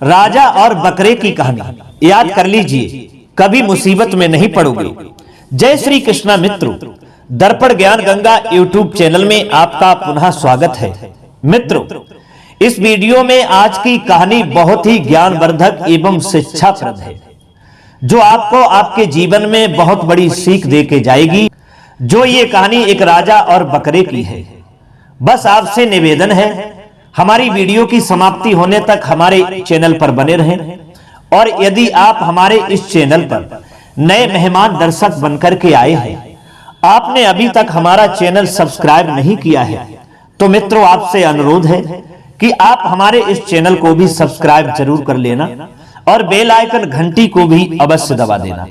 राजा और बकरे की कहानी याद कर लीजिए, कभी मुसीबत में नहीं पड़ोगे। जय श्री कृष्णा मित्रों, दर्पण ज्ञान गंगा यूट्यूब चैनल में आपका पुनः स्वागत है। मित्रों, इस वीडियो में आज की कहानी बहुत ही ज्ञानवर्धक एवं शिक्षाप्रद है, जो आपको आपके जीवन में बहुत बड़ी सीख दे के जाएगी। जो ये कहानी एक राजा और बकरे की है। बस आपसे निवेदन है, हमारी वीडियो की समाप्ति होने तक हमारे चैनल पर बने रहें, और यदि आप हमारे इस चैनल पर नए मेहमान दर्शक बनकर के आए हैं, आपने अभी तक हमारा चैनल सब्सक्राइब नहीं किया है, तो मित्रों आपसे अनुरोध है कि आप हमारे इस चैनल को भी सब्सक्राइब जरूर कर लेना और बेल आइकन घंटी को भी अवश्य दबा देना,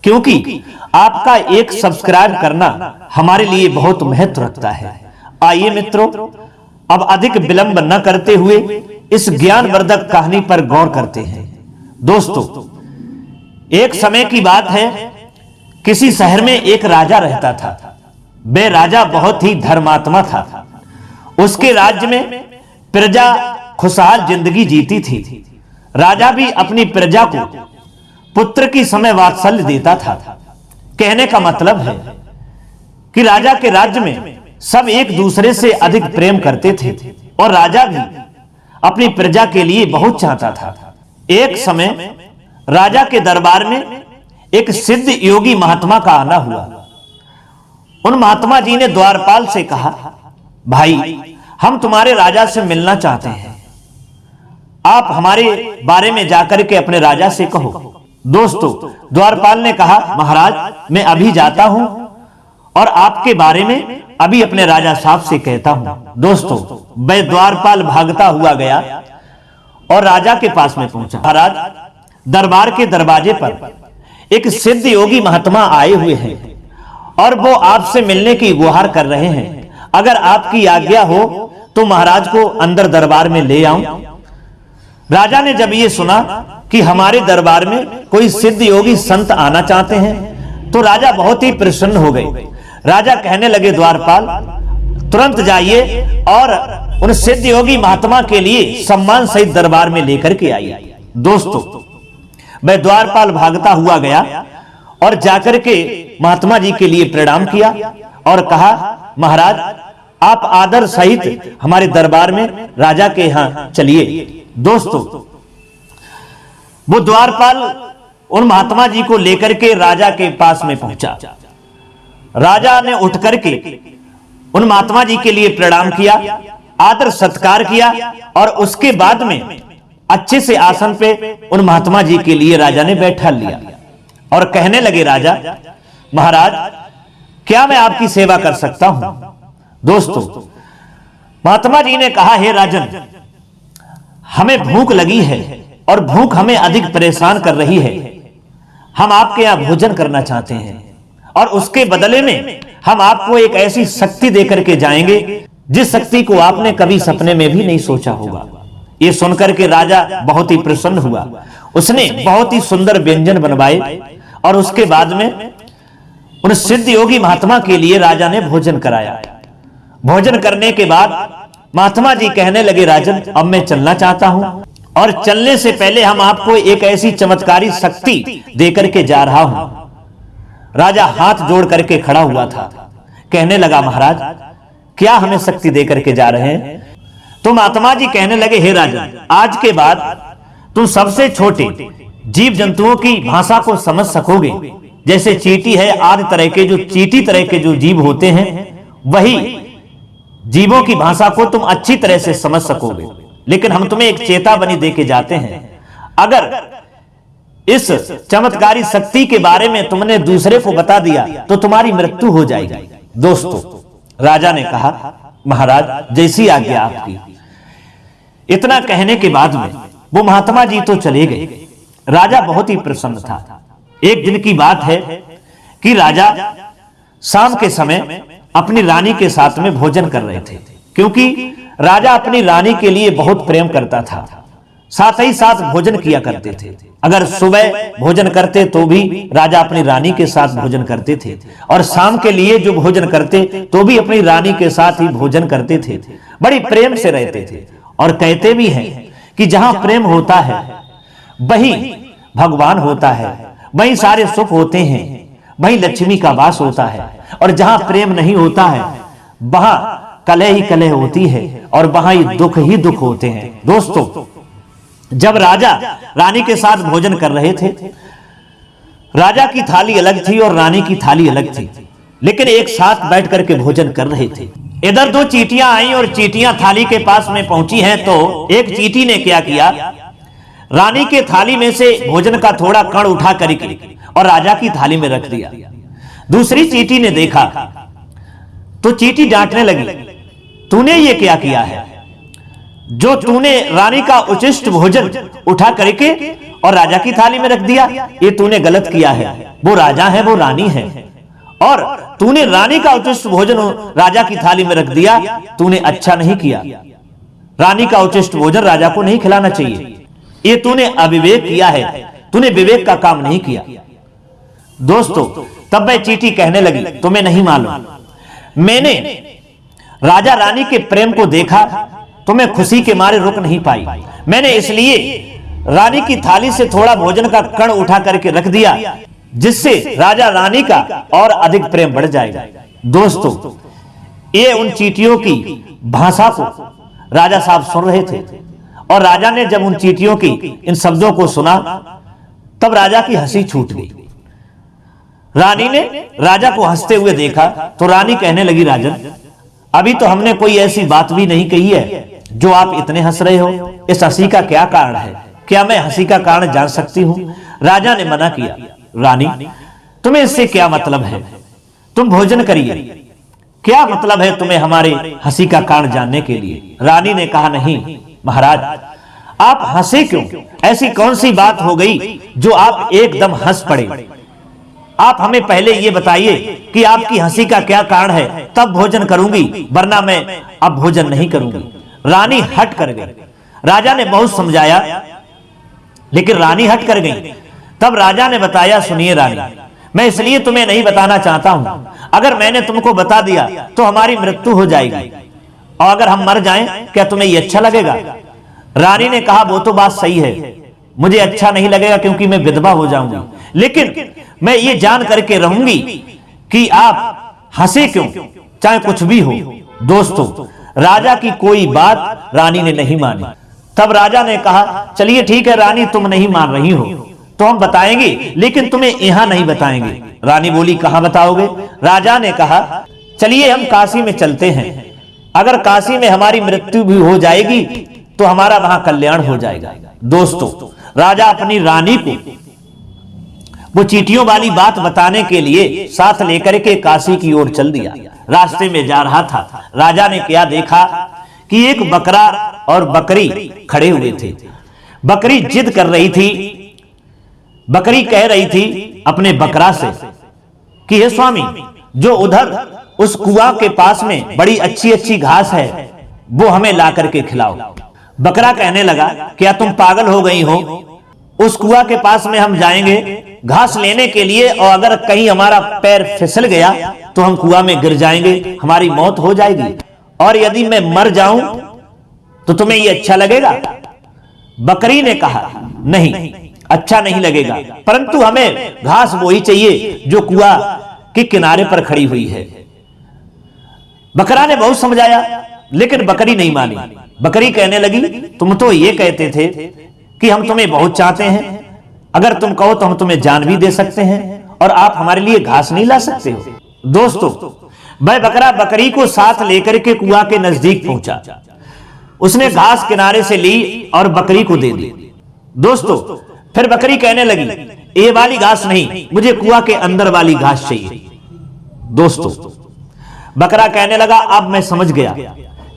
क्योंकि आपका एक सब्सक्राइब करना हमारे लिए बहुत महत्व रखता है। आइए मित्रों, अब अधिक विलंब न करते हुए इस ज्ञानवर्धक कहानी पर गौर करते हैं। दोस्तों, एक समय की बात है, किसी शहर में एक राजा रहता था। वह राजा बहुत ही धर्मात्मा था। उसके राज्य में प्रजा खुशहाल जिंदगी जीती थी। राजा भी अपनी प्रजा को पुत्र की समय वात्सल्य देता था। कहने का मतलब है कि राजा के राज्य में सब एक दूसरे से अधिक प्रेम करते थे, और राजा भी अपनी प्रजा के लिए बहुत चाहता था। एक समय राजा के दरबार में एक सिद्ध योगी महात्मा का आना हुआ। उन महात्मा जी ने द्वारपाल से कहा, भाई, हम तुम्हारे राजा से मिलना चाहते हैं, आप हमारे बारे में जाकर के अपने राजा से कहो। दोस्तों, द्वारपाल ने कहा, महाराज, मैं अभी जाता हूं और आपके बारे में अभी अपने राजा साहब से कहता हूं। दोस्तों, वह द्वारपाल भागता हुआ गया और राजा के पास में पहुंचा। महाराज, दरबार के दरवाजे पर एक सिद्ध योगी महात्मा आए हुए हैं और वो आपसे मिलने की गुहार कर रहे हैं। अगर आपकी आज्ञा हो तो महाराज को अंदर दरबार में ले आऊं। राजा ने जब ये सुना कि हमारे दरबार में कोई सिद्ध योगी संत आना चाहते हैं, तो राजा बहुत ही प्रसन्न हो गए। राजा कहने लगे, द्वारपाल, तुरंत जाइए और उन सिद्ध योगी महात्मा के लिए सम्मान सहित दरबार में लेकर के आइए। दोस्तों, वह द्वारपाल भागता हुआ गया और जाकर के महात्मा जी के लिए प्रणाम किया और कहा, महाराज, आप आदर सहित हमारे दरबार में राजा के यहां चलिए। दोस्तों, वो द्वारपाल उन महात्मा जी को लेकर के राजा के पास में पहुंचा। राजा ने उठ करके उन महात्मा जी के लिए प्रणाम किया, आदर सत्कार किया, और उसके बाद में अच्छे से आसन पे उन महात्मा जी के लिए राजा ने बैठा लिया और कहने लगे, राजा, महाराज, क्या मैं आपकी सेवा कर सकता हूं? दोस्तों, महात्मा जी ने कहा, हे राजन, हमें भूख लगी है और भूख हमें अधिक परेशान कर रही है। हम आपके यहां भोजन करना चाहते हैं, और उसके बदले में हम आपको एक ऐसी शक्ति देकर के जाएंगे जिस शक्ति को आपने कभी सपने में भी नहीं सोचा होगा। ये सुनकर के राजा बहुत ही प्रसन्न हुआ। उसने बहुत ही सुंदर व्यंजन बनवाए और उसके बाद में उन सिद्ध योगी महात्मा के लिए राजा ने भोजन कराया। भोजन करने के बाद महात्मा जी कहने लगे, राजन, अब मैं चलना चाहता हूं, और चलने से पहले हम आपको एक ऐसी चमत्कारी शक्ति देकर के जा रहा हूं। राजा हाथ जोड़ करके खड़ा हुआ था, कहने लगा, महाराज, क्या हमें शक्ति देकर के जा रहे हैं? तो महात्मा जी कहने लगे, हे राजन, आज के बाद तुम सबसे छोटे जीव जंतुओं की भाषा को समझ सकोगे। जैसे चींटी है, आदि तरह के जो चींटी तरह के जो जीव होते हैं, वही जीवों की भाषा को तुम अच्छी तरह से समझ सकोगे। लेकिन हम तुम्हें एक चेतावनी देके जाते हैं, अगर इस चमत्कारी शक्ति के बारे में तुमने दूसरे को बता दिया तो तुम्हारी मृत्यु हो जाएगी। दोस्तों, राजा ने कहा, महाराज, जैसी आज्ञा आपकी। इतना कहने के बाद में वो महात्मा जी तो चले गए। राजा बहुत ही प्रसन्न था। एक दिन की बात है कि राजा शाम के समय अपनी रानी के साथ में भोजन कर रहे थे, क्योंकि राजा अपनी रानी के लिए बहुत प्रेम करता था। साथ ही साथ भोजन किया करते थे। अगर सुबह भोजन करते तो भी राजा अपनी रानी के साथ भोजन करते थे, और शाम के लिए जो भोजन करते तो भी अपनी रानी के साथ ही भोजन करते थे। बड़ी प्रेम से रहते थे, और कहते भी हैं कि जहां प्रेम होता है वहीं भगवान होता है, वहीं सारे सुख होते हैं, वहीं लक्ष्मी का वास होता है। और जहां प्रेम नहीं होता है वहां कलह ही कलह होती है, और वहां ही दुख होते हैं। दोस्तों, जब राजा रानी के साथ भोजन कर रहे थे, राजा की थाली अलग थी और रानी की थाली अलग थी, लेकिन एक साथ बैठ करके भोजन कर रहे थे। इधर दो चींटियां आई और चींटियां थाली के पास में पहुंची हैं, तो एक चींटी ने क्या किया, रानी के थाली में से भोजन का थोड़ा कण उठा करके और राजा की थाली में रख दिया। दूसरी चींटी ने देखा तो चींटी डांटने लगी, तूने ये क्या किया है, जो तूने रानी का उचिष्ट भोजन उठा करके और राजा की थाली में रख दिया, ये तूने गलत किया है। वो राजा है, वो रानी है, और तूने रानी का उचिष्ट भोजन राजा की थाली में रख दिया, तूने अच्छा नहीं किया। रानी का उचिष्ट भोजन राजा को नहीं खिलाना चाहिए, ये तूने अविवेक किया है, तूने विवेक का काम नहीं किया। दोस्तों, तब वह चींटी कहने लगी, तुम्हें नहीं मालूम, मैंने राजा रानी के प्रेम को देखा तो मैं खुशी के मारे रुक नहीं पाई। मैंने इसलिए रानी की थाली से थोड़ा भोजन का कण उठा करके रख दिया, जिससे राजा रानी का और अधिक प्रेम बढ़ जाएगा। दोस्तों, ये उन चींटियों की भाषा को राजा साहब सुन रहे थे, और राजा ने जब उन चींटियों की इन शब्दों को सुना तब राजा की हंसी छूट गई। रानी ने राजा को हंसते हुए देखा तो रानी कहने लगी, राजन, अभी तो हमने कोई ऐसी बात भी नहीं कही है जो आप इतने हंस रहे हो। इस हंसी का क्या कारण है, क्या मैं हंसी का कारण जान सकती हूं? राजा ने मना किया, रानी, तुम्हें इससे क्या मतलब है, तुम भोजन करिए, क्या मतलब है तुम्हें हमारे हंसी का कारण जानने के लिए? रानी ने कहा, नहीं महाराज, आप हंसे क्यों, ऐसी कौन सी बात हो गई जो आप एकदम हंस पड़े? आप हमें पहले ये बताइए कि आपकी हंसी का क्या कारण है, तब भोजन करूंगी, वरना मैं अब भोजन नहीं करूंगी। रानी हट कर गई। राजा ने बहुत समझाया, लेकिन रानी हट कर गई। तब राजा ने बताया, सुनिए रानी, मैं इसलिए तुम्हें नहीं बताना चाहता हूं, अगर मैंने तुमको बता दिया तो हमारी मृत्यु हो जाएगी, और अगर हम मर जाएं क्या तुम्हें ये अच्छा लगेगा? रानी ने कहा, वो तो बात सही है, मुझे अच्छा नहीं लगेगा क्योंकि मैं विधवा हो जाऊंगी, लेकिन मैं ये जान करके रहूंगी कि आप हंसे क्यों, चाहे कुछ भी हो। दोस्तों, राजा की कोई बात रानी ने नहीं मानी। तब राजा ने कहा, चलिए ठीक है रानी, तुम नहीं मान रही हो तो हम बताएंगे, लेकिन तुम्हें यहां नहीं बताएंगे। रानी बोली, कहां बताओगे? राजा ने कहा, चलिए हम काशी में चलते हैं, अगर काशी में हमारी मृत्यु भी हो जाएगी तो हमारा वहां कल्याण हो जाएगा। दोस्तों, राजा अपनी रानी को वो चींटियों वाली बात बताने के लिए साथ लेकर के काशी की ओर चल दिया। रास्ते में जा रहा था, राजा ने क्या देखा कि एक बकरा और बकरी खड़े हुए थे। बकरी जिद कर रही थी, बकरी कह रही थी अपने बकरा से कि हे स्वामी, जो उधर उस कुआं के पास में बड़ी अच्छी अच्छी घास है वो हमें ला करके खिलाओ। बकरा कहने लगा, क्या तुम पागल हो गई हो? उस कुआं के पास में हम जाएंगे घास लेने के लिए, और अगर कहीं हमारा पैर फिसल गया तो हम कुआं में गिर जाएंगे, हमारी मौत हो जाएगी, और यदि मैं मर जाऊं तो तुम्हें ये अच्छा लगेगा? बकरी ने कहा, नहीं, अच्छा नहीं लगेगा, परंतु हमें घास वही चाहिए जो कुआं के किनारे पर खड़ी हुई है। बकरा ने बहुत समझाया, लेकिन बकरी नहीं मानी। बकरी कहने लगी, तुम तो ये कहते थे कि हम तुम्हें बहुत चाहते हैं, अगर तुम कहो तो हम तुम्हें जान भी दे सकते हैं, और आप हमारे लिए घास नहीं ला सकते हो। दोस्तों, वह बकरा बकरी को साथ लेकर के कुआं के नजदीक पहुंचा। उसने घास किनारे से ली और बकरी को दे दी। दोस्तों, फिर बकरी कहने लगी, ये वाली घास नहीं, मुझे कुआं के अंदर वाली घास चाहिए। दोस्तों, बकरा कहने लगा, अब मैं समझ गया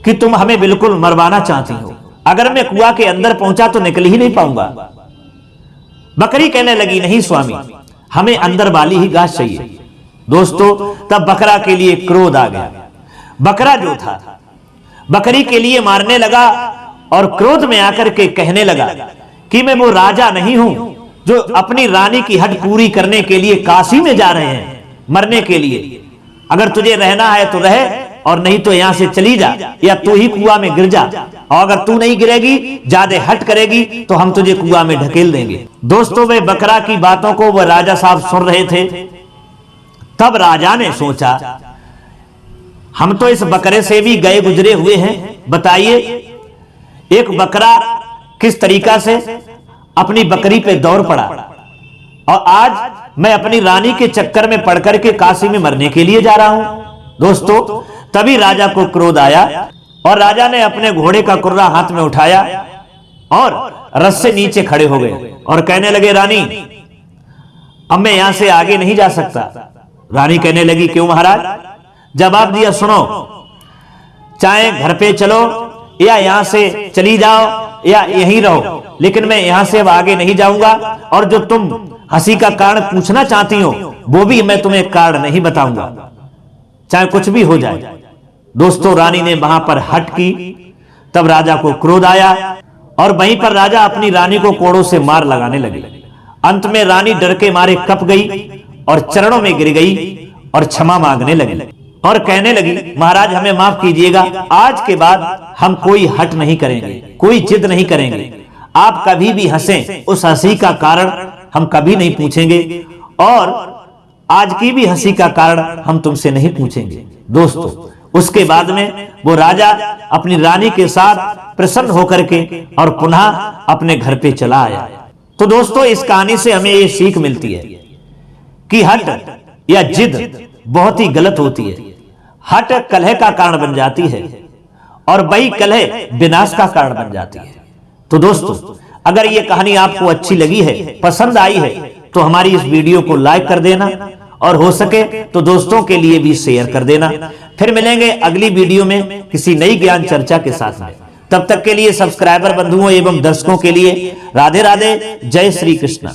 कि तुम हमें बिल्कुल मरवाना चाहती हो, अगर मैं कुआं के अंदर पहुंचा तो निकल ही नहीं पाऊंगा। बकरी कहने लगी, नहीं स्वामी, हमें अंदर वाली ही घास चाहिए। दोस्तों, तब बकरा के लिए क्रोध आ गया। बकरा जो था बकरी के लिए मारने लगा, और क्रोध में आकर के कहने लगा कि मैं वो राजा नहीं हूं जो अपनी रानी की हट पूरी करने के लिए काशी में जा रहे हैं मरने के लिए। अगर तुझे रहना है तो रह, और नहीं तो यहां से चली जा, या तू ही कुआं में गिर जा, और अगर तू नहीं गिरेगी, ज्यादा हट करेगी, तो हम तुझे कुआं में ढकेल देंगे। दोस्तों, वे बकरा की बातों को वह राजा साहब सुन रहे थे। तब राजा ने सोचा, हम तो इस बकरे से भी गए गुजरे हुए हैं। बताइए, एक बकरा किस तरीका से अपनी बकरी पे दौड़ पड़ा, और आज मैं अपनी रानी के चक्कर में पड़कर के काशी में मरने के लिए जा रहा हूं। दोस्तों, तभी राजा को क्रोध आया और राजा ने अपने घोड़े का कुर्रा हाथ में उठाया और रथ से नीचे खड़े हो गए और कहने लगे, रानी, अब मैं यहां से आगे नहीं जा सकता। रानी कहने लगी, क्यों महाराज? जवाब दिया, सुनो, चाहे घर पे चलो या यहां से चली जाओ या यहीं रहो, लेकिन मैं यहां से अब आगे नहीं जाऊंगा, और जो तुम हंसी का कारण पूछना चाहती हो वो भी मैं तुम्हें कारण नहीं बताऊंगा, चाहे कुछ भी हो जाए। दोस्तों, रानी ने वहां पर हट की। तब राजा को क्रोध आया और वहीं पर राजा अपनी रानी को कोड़ों से मार लगाने लगे। अंत में रानी डर के मारे कप गई और चरणों में गिर गई और क्षमा मांगने लगी और कहने लगी, महाराज, हमें माफ कीजिएगा, आज के बाद हम कोई हट नहीं करेंगे, कोई जिद नहीं करेंगे। आप कभी भी हंसें, उस हंसी का कारण हम कभी नहीं पूछेंगे, और आज की भी हंसी का कारण हम तुमसे नहीं पूछेंगे। दोस्तों, उसके बाद में वो राजा अपनी रानी के साथ प्रसन्न होकर के और पुनः अपने घर पे चला आया। तो दोस्तों, इस कहानी से हमें ये सीख मिलती है कि हट या जिद बहुत ही गलत होती है। हट कलह का कारण बन जाती है और वही कलह विनाश का कारण बन जाती है। तो दोस्तों, अगर ये कहानी आपको अच्छी लगी है, पसंद आई है, तो हमारी इस वीडियो को लाइक कर देना, और हो सके तो दोस्तों के लिए भी शेयर कर देना। फिर मिलेंगे अगली वीडियो में किसी नई ज्ञान चर्चा के साथ में। तब तक के लिए सब्सक्राइबर बंधुओं एवं दर्शकों के लिए राधे राधे, जय श्री कृष्ण।